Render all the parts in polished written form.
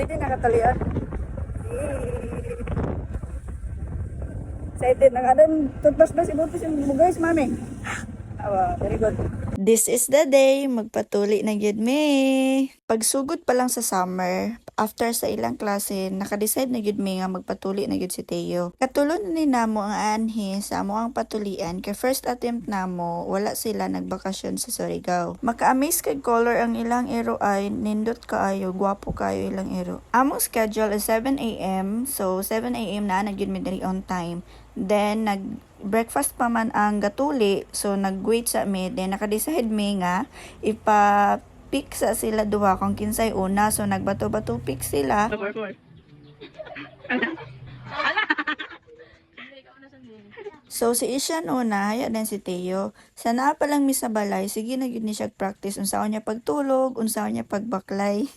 Excited nakatalian. Excited na kadan. Tutpas ba si Butis yung guys, mami? Very good. This is the day, magpatuli na gyud me. Pagsugod pa lang sa summer, after sa ilang klase, naka-decide na gyud me nga magpatuli na gyud si Teo. Katulon ni namo ang anhi sa amo ang patulian kay first attempt namo, wala sila nagbakasyon sa Surigao. Maka-amaze kay color ang ilang ero ay nindot kaayo, gwapo kaayo ilang ero. Among schedule is 7 a.m. So 7 a.m. na gyud mi diri on time. Then breakfast pa man ang gatuli, so nag-wait sa mi, then naka-decide mi nga ipa-pick sa sila duha kung kinsay una, so nagbato-bato pick sila. So si Ishan una, haya din si Teo. Sa naa pa lang mi sa balay, sige na gyud ni siya practice unsaon niya pagtulog, unsaon niya pagbaklay.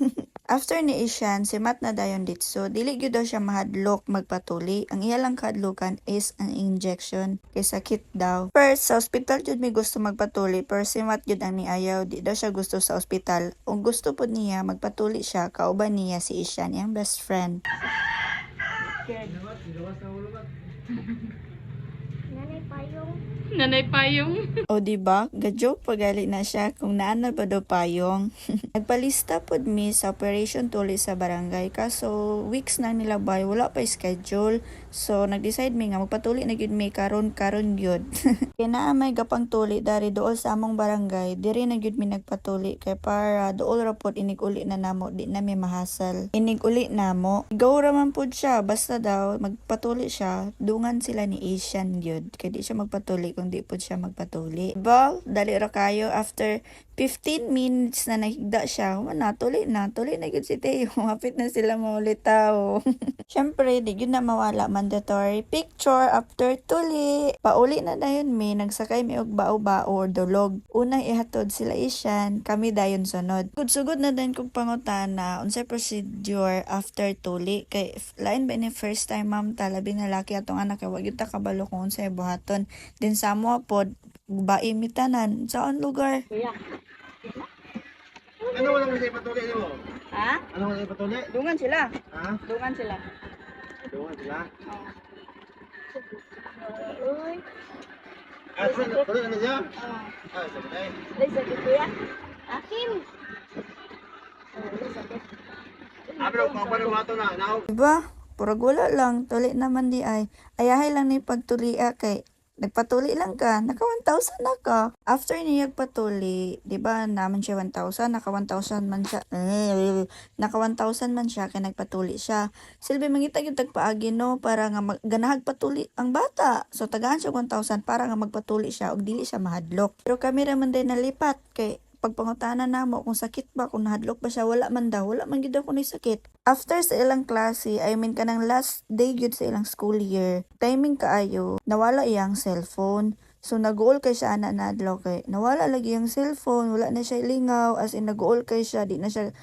After ni Ishan, si Matt na dayon dit. So dili gyud daw siya mahadlok magpatuli. Ang iya lang kahadlokan is ang injection kay sakit daw. First, sa ospital jud mi gusto magpatuli, pero si Matt jud ang niayaw, di daw siya gusto sa ospital. Kung gusto pud niya magpatuli siya, kauban niya si Ishan, iyang best friend. Nanay payong. O diba, gajoke pagali na siya kung naana ba daw payong. Nagpalista pod mi sa operation tuli sa barangay, kaso weeks na nila bay, wala pa schedule. So nag-decide mi nga magpatuli na gyud mi karon gyud. Kay naa may gapang tuli dari dool sa among barangay, diri na gyud mi nagpatuli kay para dool ra pod inig uli na namo, di na mi mahasal. Inig uli namo, go ra man pod siya, basta daw magpatuli siya, dungan sila ni Asian gyud. Kay di siya magpatuli kung di po siya magpatuli. Diba? Dali ra kayo. After 15 minutes na nahigda siya, tuli na gyud si Teo. Hapit na sila maulitaw. Syempre, di yun na mawala mandatory picture after tuli. Pauli na dayon mi, nagsakay mi og bao-bao or dolog. Unang ihatod sila Isyan, kami dayon sunod. Sugod na din kong pangutana, unsay procedure after tuli. Kay lain ba ni first time ma'am, talabi na laki atong anak, kay wag yun ta kabalo kung unsay buhaton. Din sa mo pod bae mi tanan saan lugar. Kuya. Ano wala mo sa ipatuli mo? Ha? Ano wala ipatuli? Dungan sila. Ha? Dungan sila. Doon sila. Uy. Ah, saan? Tuloy na siya? Ah. Ah, sabay. Dai sakit kuya. Akin. Sakit. Abro, kung pa rin mga ito na, now. Diba? Purag wala lang. Tuli naman di ay. Ayahay lang ni pagtulia kay nagpatuli lang ka, naka 1,000 na ka. After niya patuli, di ba naman siya 1,000, naka 1,000 man siya. Naka 1,000 man siya kaya nagpatuli siya. Silbi mangita yung tagpaagi no para nga ganahag patuli ang bata. So tagaan siya 1,000 para nga magpatuli siya og dili siya mahadlok. Pero kami ra man din nalipat kay pagpangutana namo kung sakit ba, kung nahadlok ba siya, wala man gid daw kuno sakit. After sa ilang klase, kanang last day gyud sa ilang school year, timing kaayo, nawala iyang cellphone. So nag-uol kay siya ana nadlaw kay nawala lagi yung cellphone, wala na siya lingaw, as in nag-uol kay siya, di na siya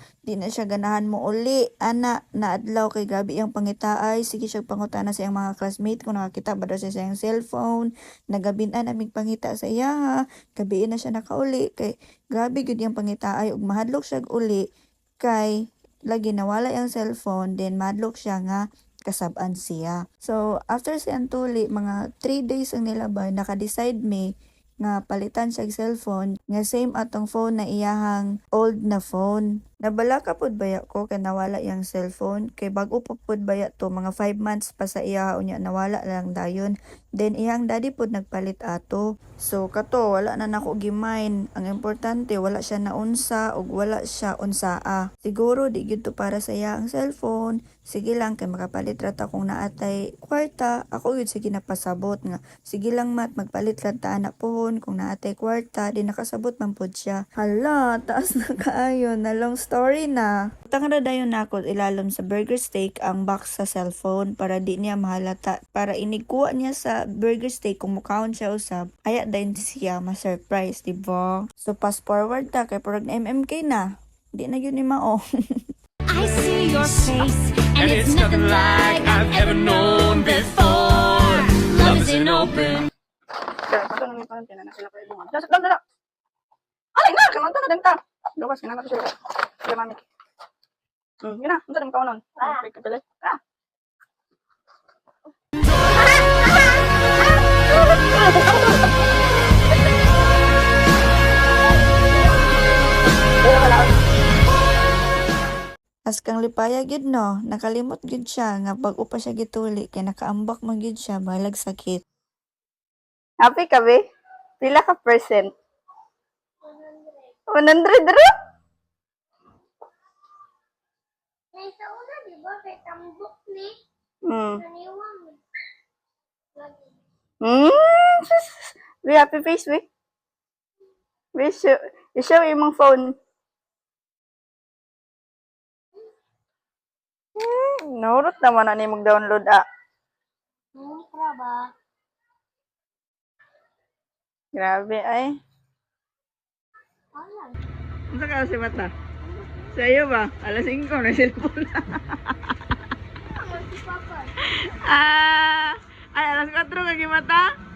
ganahan mo uli. Ana naadlaw kay gabi iyang pangitaay, sige siya pangutana sa iyang mga classmate kung nakakita ba daw siya sa iyang cellphone. Nagabin-an amig pangita sa iya, gabi na siya nakauli kay grabe gyud iyang pangitaay ug mahadlok siya uli kay lagi nawala yung cellphone, then madlok siya nga kasab-an siya. So, after siyang tuli, mga 3 days ang nilabay, naka-decide mi nga palitan siya cellphone, nga same atong phone na iyahang old na phone. Nabala ka pod baya ko kay nawala yang cellphone, kay bago pa pod baya to, mga 5 months pa sa iya unya nawala lang dayon. Then iyang daddy pod nagpalit ato. So kato wala na nako gimain. Ang importante wala siya naunsa ug wala siya unsaa. Siguro di gyud to para sa iya ang cellphone. Sige lang kay makapalit ra ta kung naatay kwarta. Ako gyud sige napasabot nga. Sige lang mat magpalit ra ta na pohon kung naatay kwarta, di nakasabot man pod siya. Hala, taas na kaayo na long story na. Utang ra dayon nako ilalom sa burger steak ang box sa cellphone para di niya mahalata. Para inigkuha niya sa burger steak kung mukhaon siya usab. Aya dayon siya ma-surprise, di ba? So fast forward ta kay purag na MMK na. Di na yun ni mao. I see your face, and it's nothing like I've ever known before. Love is an open. Alay na, kamanta na din ta. Gawas, kinangat ko sila. Sila mami. Yun na, unsa naman ka nun? Okay, kapilit. As kang lipaya gid no, nakalimot gid siya nga bag-o pa siya gituli kay nakaambak man gid siya balag sakit. Happy ka be? Pila ka percent? 100 ro? Sa una, di ba? Kay tambok ni. Hmm. Naniwang. We happy face we. We show imong phone. Nahurot naman na ni mag-download Ba? Grabe ay. Alam. Ano ka si Mata? Sa iyo ba? Alas 5 na cellphone. Si Papa. Ay alas 4 ka Mata?